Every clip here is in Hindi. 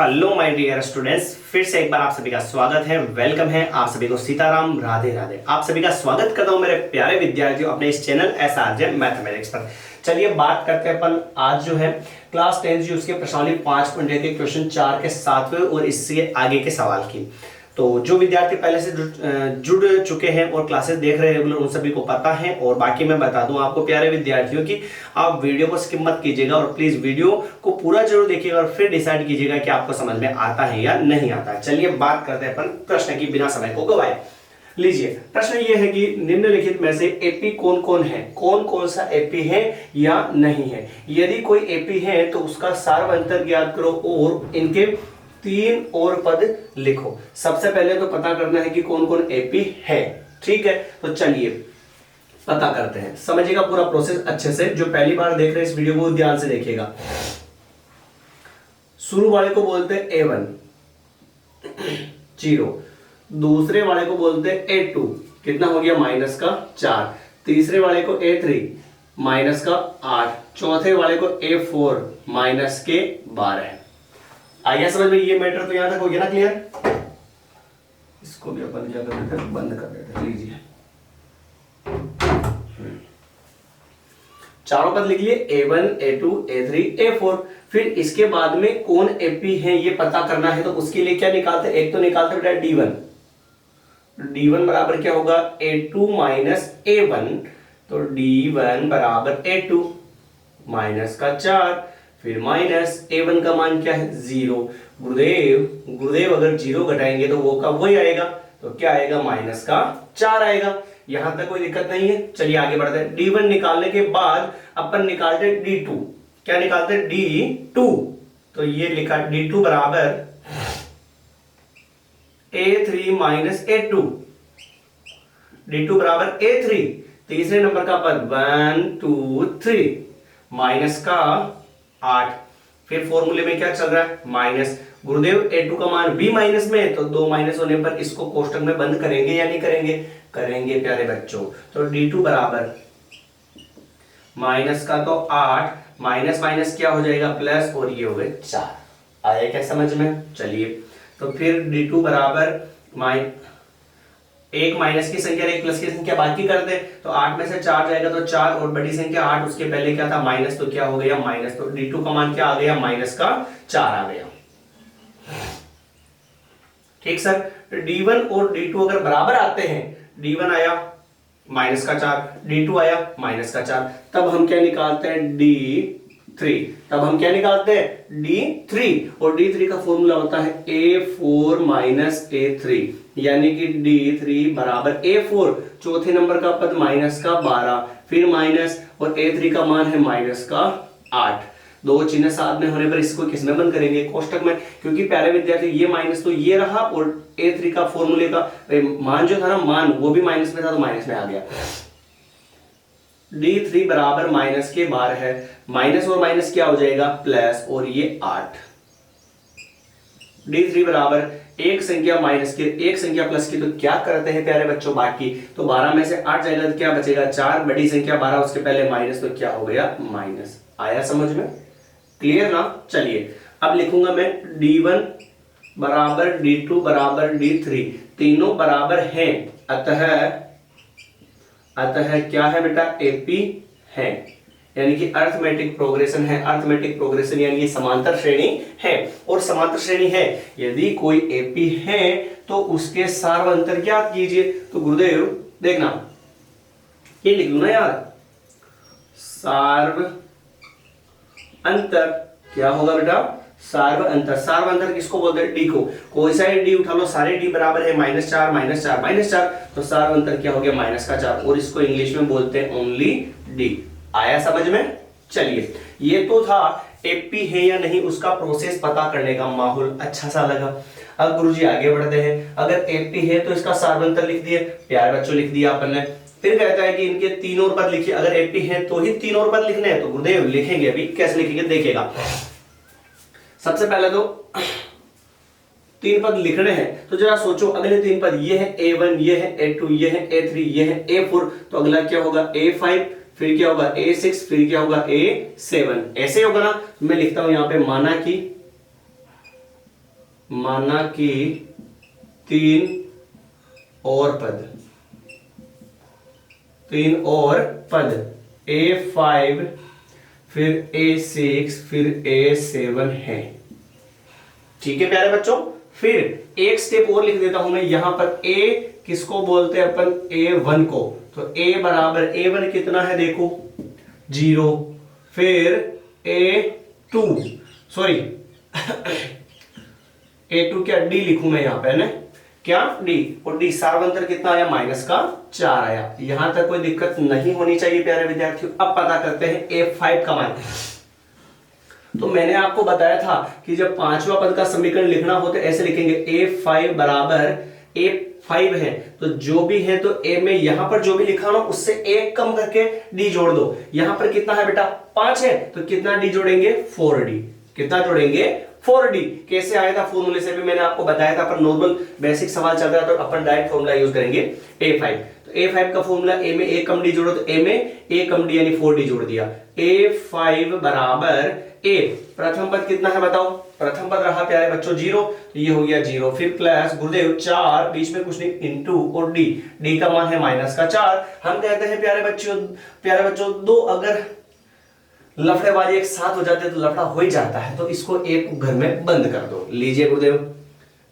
हेलो माय डियर स्टूडेंट्स, फिर से एक बार आप सभी का स्वागत है। वेलकम है आप सभी को। सीताराम, राधे राधे। आप सभी का स्वागत करता हूं मेरे प्यारे विद्यार्थियों अपने इस चैनल एसआरजे मैथमेटिक्स पर। चलिए बात करते हैं अपन आज जो है क्लास 10 जी उसके प्रश्नावली 5.1 के क्वेश्चन 4 के 7वें और इससे आगे के सवाल की। तो जो विद्यार्थी पहले से जुड़ चुके हैं और क्लासेस देख रहे हैं रेगुलर, उन सभी को पता है। और बाकी मैं बता दूं आपको प्यारे विद्यार्थियों की आप वीडियो को स्किप मत कीजिएगा और प्लीज वीडियो को पूरा जरूर देखिएगा और फिर डिसाइड कीजिएगा कि आपको समझ में आता है या नहीं आता है। चलिए बात करते हैं अपन प्रश्न की बिना समय को गवाए। लीजिए प्रश्न ये है कि निम्नलिखित में से एपी कौन कौन है, कौन कौन सा एपी है या नहीं है। यदि कोई एपी है तो उसका सार्वअंतर ज्ञात करो और इनके 3 और पद लिखो। सबसे पहले तो पता करना है कि कौन कौन एपी है, ठीक है। तो चलिए पता करते हैं, समझिएगा पूरा प्रोसेस अच्छे से। जो पहली बार देख रहे हैं इस वीडियो को ध्यान से देखिएगा। शुरू वाले को बोलते हैं A1 0, दूसरे वाले को बोलते हैं A2, कितना हो गया माइनस का 4, तीसरे वाले को A3 माइनस का 8, चौथे वाले को A4 माइनस के 12। आइए समझ में, ये मैटर तो यहां तक हो गया ना क्लियर। इसको भी अपन क्या कर देते हैं, बंद कर देते हैं। लीजिए चारों पद लिख लिए A1 A2 A3 A4। फिर इसके बाद में कौन एपी है ये पता करना है, तो उसके लिए क्या निकालते हैं, एक तो निकालते बेटा D1 बराबर क्या होगा A2 माइनस A1, तो D1 बराबर A2 माइनस का 4, फिर माइनस A1 का मान क्या है 0। गुरुदेव अगर 0 घटाएंगे तो वो का वही आएगा, तो क्या आएगा माइनस का 4 आएगा। यहां तक कोई दिक्कत नहीं है। चलिए आगे बढ़ते हैं। D1 निकालने के बाद अपन निकालते हैं D2। क्या निकालते हैं D2, तो ये लिखा D2 बराबर A3 माइनस A2, D2 बराबर A3, तीसरे नंबर का पद 1 2 3 माइनस का 8। फिर फॉर्मूले में क्या चल रहा है माइनस। गुरुदेव A2 का मान B माइनस में है, तो 2 माइनस होने पर इसको कोष्टक में बंद करेंगे या नहीं करेंगे, करेंगे प्यारे बच्चों। तो D2 बराबर माइनस का तो 8 माइनस माइनस क्या हो जाएगा प्लस, और ये हो गए 4। आया क्या समझ में। चलिए तो फिर D2 बराबर एक माइनस की संख्या एक प्लस की संख्या बाकी कर दे, तो 8 में से 4 जाएगा तो 4, और बड़ी संख्या 8 उसके पहले क्या था माइनस, तो क्या हो गया माइनस। तो D2 का मान क्या आ गया माइनस का 4 आ गया। ठीक सर। D1 और D2 अगर बराबर आते हैं, D1 आया माइनस का 4, D2 आया माइनस का 4, तब हम क्या निकालते हैं D3। तब हम क्या निकालते हैं D3, और D3 का फॉर्मूला होता है A4 माइनस A3, यानी कि D3 बराबर A4 चौथे नंबर का पद माइनस का 12, फिर माइनस, और A3 का मान है माइनस का 8। दो चिन्ह साथ में होने पर इसको किसमें बंद करेंगे, कोष्टक में। क्योंकि प्यारे विद्यार्थी ये माइनस तो ये रहा, और A3 का फॉर्मूले का मान जो था ना, मान वो भी माइनस में था, तो माइनस में आ गया। D3 बराबर माइनस के 12 है, माइनस और माइनस क्या हो जाएगा प्लस, और ये 8। D3 बराबर एक संख्या माइनस की एक संख्या प्लस की, तो क्या करते हैं प्यारे बच्चों बाकी, तो 12 में से 8 जाएगा तो क्या बचेगा 4, बड़ी संख्या 12 उसके पहले माइनस, तो क्या हो गया माइनस। आया समझ में, क्लियर ना। चलिए अब लिखूंगा मैं D1 बराबर D2 बराबर D3, तीनों बराबर हैं, अतः क्या है बेटा एपी है, यानी कि अर्थमेटिक प्रोग्रेशन है। अर्थमेटिक प्रोग्रेशन यानी कि समांतर श्रेणी है, और समांतर श्रेणी है यदि कोई एपी है तो उसके सार्वअंतर ज्ञात कीजिए। तो गुरुदेव देखना ये लिख लू ना यार, सार्व अंतर क्या होगा बेटा सार्व अंतर। सार्व अंतर किसको बोलते हैं डी को। कोई सा डी उठा लो, सारे डी बराबर है -4 -4 -4, तो सार्व अंतर क्या हो गया माइनस का 4, और इसको इंग्लिश में बोलते हैं ओनली डी। आया समझ में। चलिए ये तो था एपी है या नहीं उसका प्रोसेस पता करने का, माहौल अच्छा सा लगा। अब गुरुजी आगे बढ़ते हैं। अगर एपी है तो इसका सार्वअंतर लिख दिए प्यारे बच्चों, लिख दिया अपन ने। फिर कहता है कि इनके 3 और पद लिखिए। अगर एपी है तो ही 3 और पद लिखने हैं, तो गुरुदेव लिखेंगे। अभी कैसे लिखेंगे देखिएगा। सबसे पहले तो 3 पद लिखने हैं, तो जरा सोचो अगले 3 पद ये है A1, ये है A2, ये है A3, ये है A4, तो अगला क्या होगा A5, फिर क्या होगा A6, फिर क्या होगा A7। ऐसे होगा ना। मैं लिखता हूं यहां पे माना कि माना कि 3 और पद, 3 और पद A5 फिर A6 फिर A7 है। ठीक है प्यारे बच्चों, फिर एक स्टेप और लिख देता हूं मैं यहां पर। A किसको बोलते हैं अपन? A1 को। तो A बराबर A1 कितना है देखो 0, फिर A2 सॉरी A2 क्या D लिखूं मैं यहां पे ना, क्या D, और D सार्वंतर कितना आया? -4 आया। यहां तक कोई दिक्कत नहीं होनी चाहिए प्यारे विद्यार्थियों। अब पता करते हैं A5 का मान। तो मैंने आपको बताया था कि जब पांचवा पद का समीकरण लिखना हो तो ऐसे लिखेंगे A5 बराबर A5 है तो जो भी है तो A में यहां पर जो भी लिखा ना उससे एक कम करके D जोड़ दो। यहां पर कितना है बेटा? 5 है तो कितना D जोड़ेंगे? 4D। कितना जोड़ेंगे? 4D। कैसे आया था? फॉर्मूले से भी मैंने आपको बताया था, पर नॉर्मल बेसिक सवाल चल रहा था तो अपन डायरेक्ट फॉर्मूला यूज करेंगे A5। तो A5 का फॉर्मूला A में एक कम D जोड़ो तो A में एक कम D यानी 4D जोड़ दिया। A5 बराबर A, प्रथम पद कितना है बताओ? प्रथम पद रहा प्यारे बच्चों 0, तो ये हो गया 0, फिर प्लस गुरुदेव 4 बीच में कुछ नहीं इनटू और D का मान है -4। हम कहते हैं प्यारे बच्चों दो अगर लफड़ेबाजी एक साथ हो जाते हैं तो लफड़ा हो ही जाता है, तो इसको एक घर में बंद कर दो। लीजिए गुरुदेव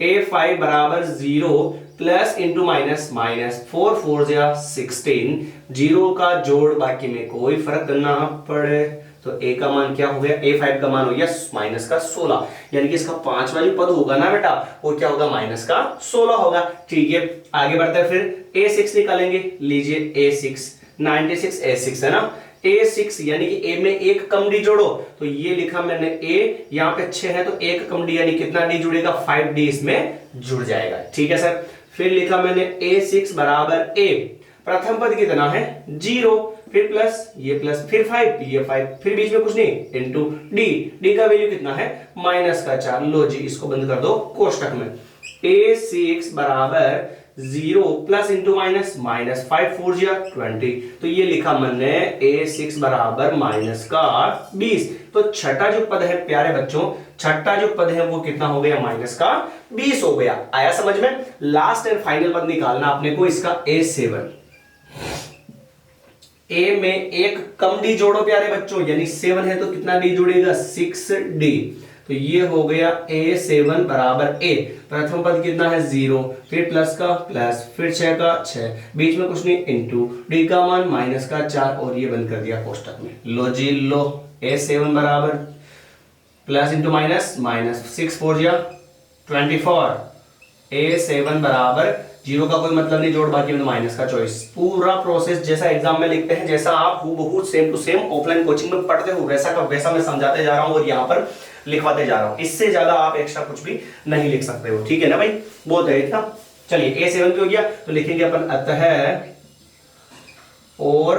A5 बराबर 0 प्लस इंटू माइनस माइनस 4 4 16, 0 का जोड़ बाकी में कोई फर्क ना पड़े तो A का मान क्या हो गया? A5 का मान हो गया -16, यानी कि इसका पांचवा जो पद होगा ना बेटा वो क्या होगा? -16 होगा। ठीक है आगे बढ़ते हैं, फिर A6 निकालेंगे। लीजिए A6 96 A6 है ना, A6 यानी कि A में एक कम D जोड़ो तो ये लिखा मैंने A, यहां पे 6 है तो एक कम D यानी कितना D जुड़ेगा? 5D इसमें जुड़ जाएगा। ठीक है सर, फिर लिखा मैंने A6 बराबर A, प्रथम पद कितना है? 0, फिर प्लस ये प्लस फिर 5 ये 5 फिर बीच में कुछ नहीं इनटू D का वैल्यू कितना है? -4। लो जी इसको बंद कर दो कोष्टक में। A6 बराबर 0 प्लस इंटू माइनस माइनस 5 4 20, तो ये लिखा मैंने A6 बराबर -20। तो छठा जो पद है प्यारे बच्चों, छठा जो पद है वो कितना हो गया? -20 हो गया। आया समझ में? लास्ट एंड फाइनल पद निकालना अपने को इसका A7। A में एक कम D जोड़ो प्यारे बच्चों, यानी 7 है तो कितना D जुड़ेगा? 6D। तो ये हो गया A7 बराबर A, प्रथम पद कितना है? 0, फिर प्लस का प्लस फिर 6 का 6 बीच में कुछ नहीं इनटू D का मान -4 और ये बंद कर दिया कोष्टक में। लो जी लो, A7 बराबर plus into minus minus 6 4 24, A7 बराबर 0 का कोई मतलब नहीं जोड़ बाकी में माइनस का चॉइस। पूरा प्रोसेस जैसा एग्जाम में लिखते हैं, जैसा आप हूबहू same to same offline coaching में पढ़ते हो वैसा का वैसा मैं समझाते जा रहा हूं और यहाँ पर लिखवाते जा रहा हूं। इससे ज्यादा आप एक्स्ट्रा कुछ भी नहीं लिख सकते हो। ठीक है ना भाई, बहुत है इतना। चलिए A7 भी हो गया तो लिखेंगे अपन अतः और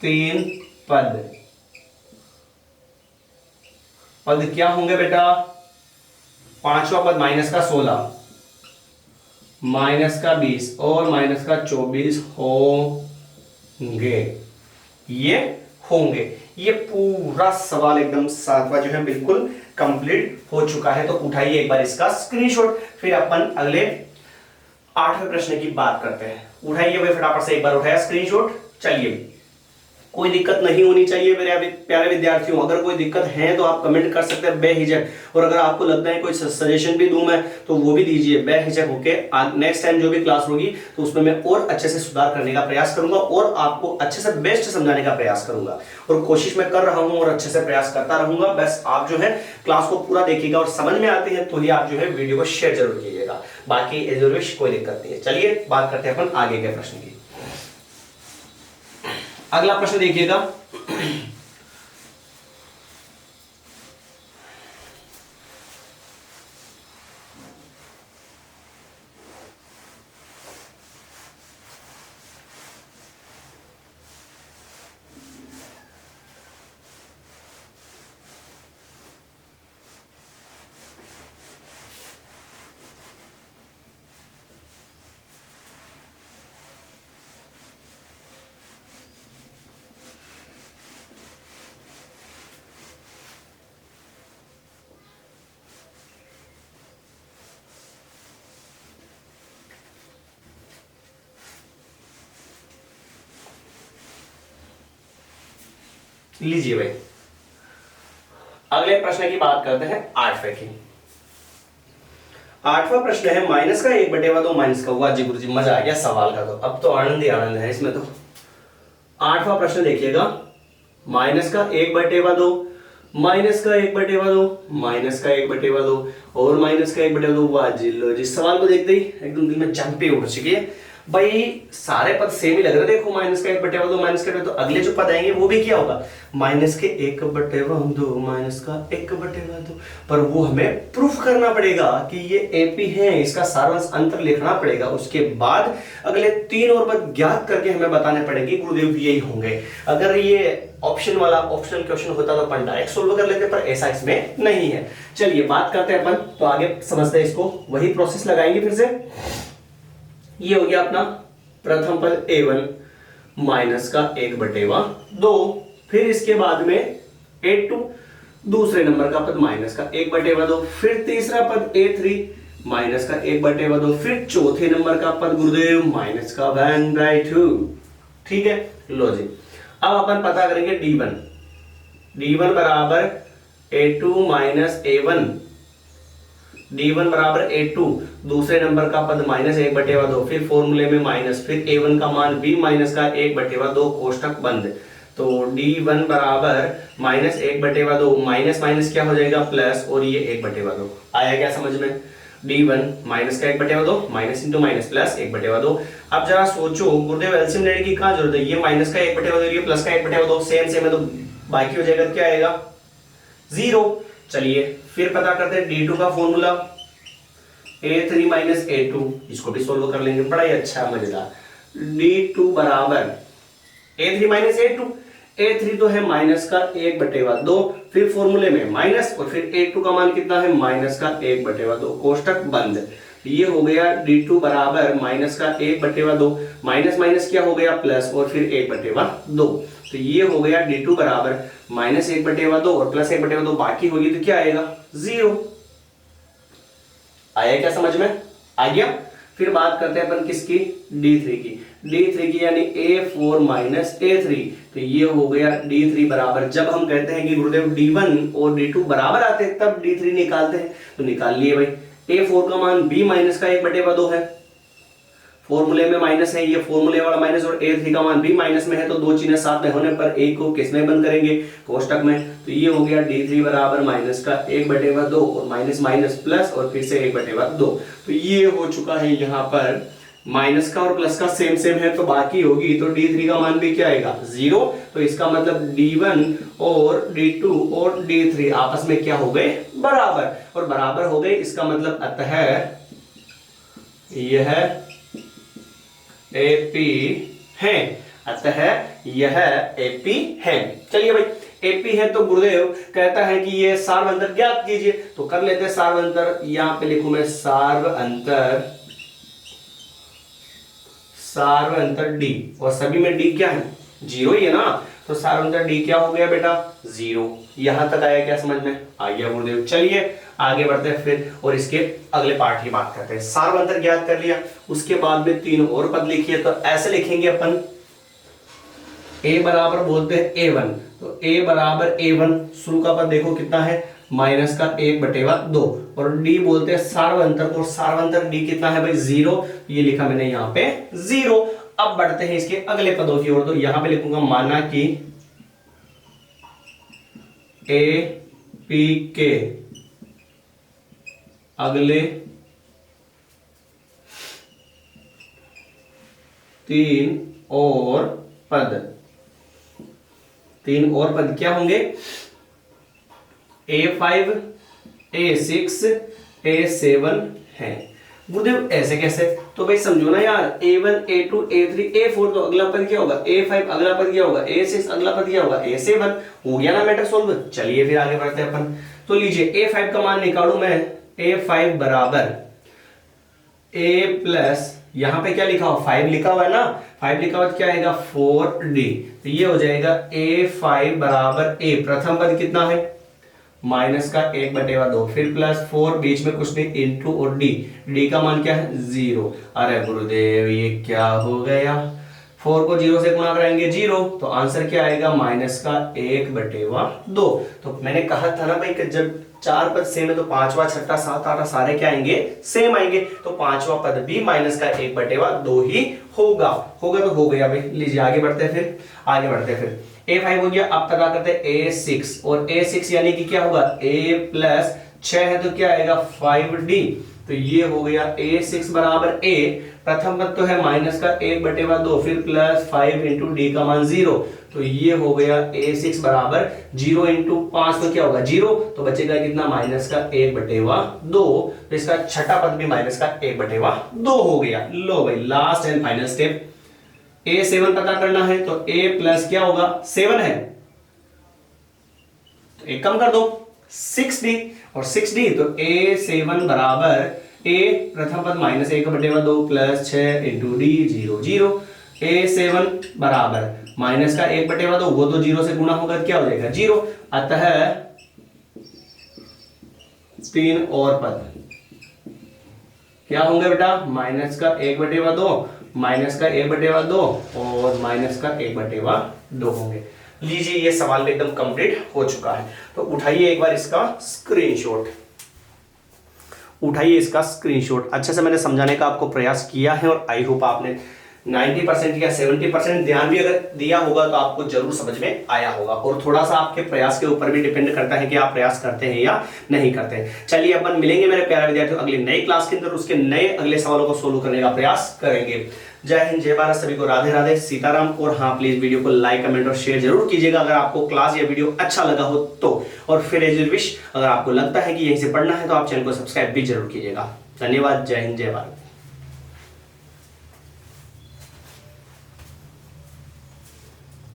3 पद क्या होंगे बेटा? पांचवा पद -16 -20 और -24 होंगे। ये होंगे। ये पूरा सवाल एकदम सातवां जो है बिल्कुल कंप्लीट हो चुका है। तो उठाइए एक बार इसका स्क्रीनशॉट, फिर अपन अगले 8वें प्रश्न की बात करते हैं। उठाइए भाई फटाफट से एक बार उठाया स्क्रीनशॉट। चलिए, कोई दिक्कत नहीं होनी चाहिए मेरे प्यारे विद्यार्थियों। अगर कोई दिक्कत है तो आप कमेंट कर सकते हैं बेहिचक, और अगर आपको लगता है कोई सजेशन भी दूं मैं तो वो भी दीजिए बेहिचक होके। नेक्स्ट टाइम जो भी क्लास होगी तो उसमें मैं और अच्छे से सुधार करने का प्रयास करूंगा और आपको अच्छे से बेस्ट समझाने का प्रयास करूंगा, और कोशिश मैं कर रहा हूं और अच्छे से प्रयास करता रहूंगा। बस आप जो है क्लास को पूरा देखिएगा और समझ में आती है तो ही आप जो है वीडियो को शेयर जरूर कीजिएगा। बाकी कोई दिक्कत नहीं है। चलिए बात करते हैं अपन आगे के प्रश्न की। अगला प्रश्न देखिएगा। लीजिए भाई, अगले प्रश्न की बात करते हैं 8वें की। 8वां प्रश्न है माइनस का 1/2 माइनस का। हुआ जी गुरु जी, मजा आ गया सवाल का, तो अब तो आनंद ही आनंद है इसमें। तो 8वां प्रश्न देखिएगा, माइनस का 1/2 माइनस का 1/2 माइनस का 1/2 और माइनस का 1/2। वाह जी, लो जी, सवाल को देखते ही एकदम दिल में जंपे उठ चुकी है भाई। सारे पद सेम ही लग रहे, देखो माइनस का 1/2 माइनस का, तो अगले जो पद आएंगे वो भी क्या होगा, माइनस के 1/2 माइनस का 1/2। पर वो हमें प्रूफ करना पड़ेगा कि ये एपी है, इसका सारांश अंतर लिखना पड़ेगा। उसके बाद अगले 3 और पद ज्ञात करके हमें बताने पड़ेंगे गुरुदेव यही होंगे। अगर ये ऑप्शन वाला ऑप्शनल क्वेश्चन होता तो अपन डायरेक्ट सोल्व कर लेते, पर ऐसा इसमें नहीं है। चलिए बात करते हैं अपन, तो आगे समझते हैं इसको, वही प्रोसेस लगाएंगे फिर से। ये हो गया अपना प्रथम पद a1 माइनस का 1/2, फिर इसके बाद में a2 दूसरे नंबर का पद माइनस का 1/2, फिर तीसरा पद a3 माइनस का 1/2, फिर चौथे नंबर का पद गुरुदेव माइनस का 1/2। ठीक है, लो जी, अब अपन पता करेंगे d1 बराबर a2 माइनस a1, d1 बराबर a2 दूसरे नंबर का पद माइनस 1/2, फिर फॉर्मूले में माइनस, फिर a1 का मान b माइनस का 1/2 कोष्टक बंद। तो d1 बराबर माइनस 1/2, माइनस माइनस क्या हो जाएगा प्लस, और ये 1/2 आया क्या समझ में। d1 माइनस का 1/2 माइनस इंटू माइनस प्लस 1/2। अब जरा सोचो गुरुदेव एलसीएम लेने की कहां जरूरत है, ये माइनस का 1/2 ये प्लस का 1/2 सेम सेम है, तो बाकी हो जाएगा क्या आएगा 0। चलिए फिर पता करते हैं d2 का फॉर्मूला, a3 माइनस a2, इसको भी सोल्व कर लेंगे, बड़ा ही अच्छा मजेदार। d2 बराबर a3 माइनस a2, a3 तो है माइनस का 1/2, फिर फॉर्मूले में माइनस, और फिर a2 का मान कितना है माइनस का 1/2 कोष्टक बंद। ये हो गया d2 बराबर माइनस का 1/2, माइनस माइनस क्या हो गया प्लस, और फिर 1/2। तो ये हो गया d2 बराबर माइनस 1/2 और प्लस 1/2 बाकी होगी, तो क्या आएगा 0। आया क्या समझ में, आ गया। फिर बात करते हैं अपन किसकी, d3 की यानी a4 माइनस a3। तो ये हो गया d3 बराबर, जब हम कहते हैं कि गुरुदेव d1 और d2 बराबर आते हैं तब d3 निकालते हैं, तो निकाल लिए भाई। a4 का मान b माइनस का 1/2 है, फॉर्मूले में माइनस है, ये फॉर्मूले वाला माइनस, और a3 का मान b माइनस में है, तो दो चीजें साथ में होने पर a को किसमें बंद करेंगे कोष्टक में। तो ये हो गया d3 बराबर माइनस का 1/2 और माइनस माइनस प्लस और फिर से 1/2। तो ये हो चुका है यहाँ पर माइनस का और प्लस का सेम सेम है, तो बाकी होगी, तो d3 का मान भी क्या आएगा 0। तो इसका मतलब d1 और d2 और d3 आपस में क्या हो गए बराबर, और बराबर हो गए, इसका मतलब अतः यह एपी है, अतः यह एपी है। चलिए भाई, एपी है तो गुरुदेव कहता है कि ये सार्व अंतर ज्ञात कीजिए, तो कर लेते हैं सार्व अंतर। यहां पे लिखूं मैं सार्व अंतर डी, और सभी में डी क्या है 0 ही है ना, तो सार्व अंतर डी क्या हो गया बेटा 0। यहां तक आया क्या समझ में, आ गया गुरुदेव। चलिए आगे बढ़ते हैं फिर, और इसके अगले पार्ट की बात करते हैं। सार्व अंतर ज्ञात कर लिया, उसके बाद में 3 और पद लिखिए, तो ऐसे लिखेंगे अपन, a बराबर बोलते हैं a1, तो a बराबर a1 शुरू का पद देखो कितना है माइनस का 1/2, और d बोलते हैं सार्वंतर, और सार्वंतर d कितना है भाई 0, ये लिखा मैंने यहाँ पे 0। अब बढ़ते हैं इसके अगले पदों की ओर, तो यहां पे लिखूंगा माना कि a p के अगले 3 और पद क्या होंगे a5 a6 a7 है। गुरुदेव ऐसे कैसे, तो भाई समझो ना यार, a1 a2 a3 a4 तो अगला पद क्या होगा a5, अगला पद क्या होगा a6, अगला पद क्या होगा a7, हो गया ना मैटर सोल्व। चलिए फिर आगे बढ़ते हैं अपन, तो लीजिए a5 का मान निकालू मैं, a5 बराबर a प्लस, यहां पे क्या लिखा हुआ 5 लिखा हुआ है ना, 5 लिखा हुआ क्या आएगा 4d, तो ये हो जाएगा a5 बराबर a, प्रथम पद कितना है माइनस का 1/2, फिर प्लस 4 बीच में कुछ नहीं इंटू, और d का मान क्या है 0। अरे गुरुदेव ये क्या हो गया, 4 को 0 से गुणा कराएंगे 0, तो आंसर क्या आएगा माइनस का 1/2। तो मैंने कहा था ना भाई कि जब 4 पद सेम है तो 5वां 6वां 7 8 सारे क्या आएंगे, सेम आएंगे। तो 5वां पद भी माइनस का 1/2 ही होगा। होगा तो हो गया भाई। लीजिए आगे बढ़ते हैं फिर A5 हो गया। अब पता करते हैं A6, और A6 यानी कि क्या होगा, A प्लस 6 है तो क्या आएगा 5D। तो ये हो गया A6 बराबर A, प्रथम पद तो है माइनस का 1/2, फिर प्लस 5 इंटू डी का मान 0। तो ये हो गया A6 बराबर 0 इंटू 5 तो क्या होगा 0, तो बचेगा कितना माइनस का 1/2। तो इसका छठा पद भी माइनस का 1/2 हो गया। लो भाई last and final step, A7 पता करना है। तो A प्लस क्या होगा 7 है तो एक कम कर दो 6D, और 6D तो A7 बराबर A प्रथम पद minus 1/2 plus 6 into D 0 0। A7 बराबर माइनस का 1/2, वो तो 0 से गुणा होगा क्या हो जाएगा 0। अतः 3 और पद क्या होंगे बेटा, माइनस का 1/2, माइनस का 1/2 और माइनस का 1/2 होंगे। लीजिए ये सवाल में एकदम कंप्लीट हो चुका है। तो उठाइए एक बार इसका स्क्रीनशॉट, अच्छे से मैंने समझाने का आपको प्रयास किया है, और आई होप आपने 90% या 70% ध्यान भी अगर दिया होगा तो आपको जरूर समझ में आया होगा। और थोड़ा सा आपके प्रयास के ऊपर भी डिपेंड करता है कि आप प्रयास करते हैं या नहीं करते हैं। चलिए अपन मिलेंगे मेरे प्यारे विद्यार्थियों अगली नई क्लास के अंदर, उसके नए अगले सवालों को सोल्व करने का प्रयास करेंगे। जय हिंद, जय भारत, सभी को राधे राधे, सीताराम। और हाँ, प्लीज वीडियो को लाइक, कमेंट और शेयर जरूर कीजिएगा अगर आपको क्लास या वीडियो अच्छा लगा हो तो। और फिर एज विश, अगर आपको लगता है कि यहीं से पढ़ना है तो आप चैनल को सब्सक्राइब भी जरूर कीजिएगा। धन्यवाद। जय हिंद, जय भारत।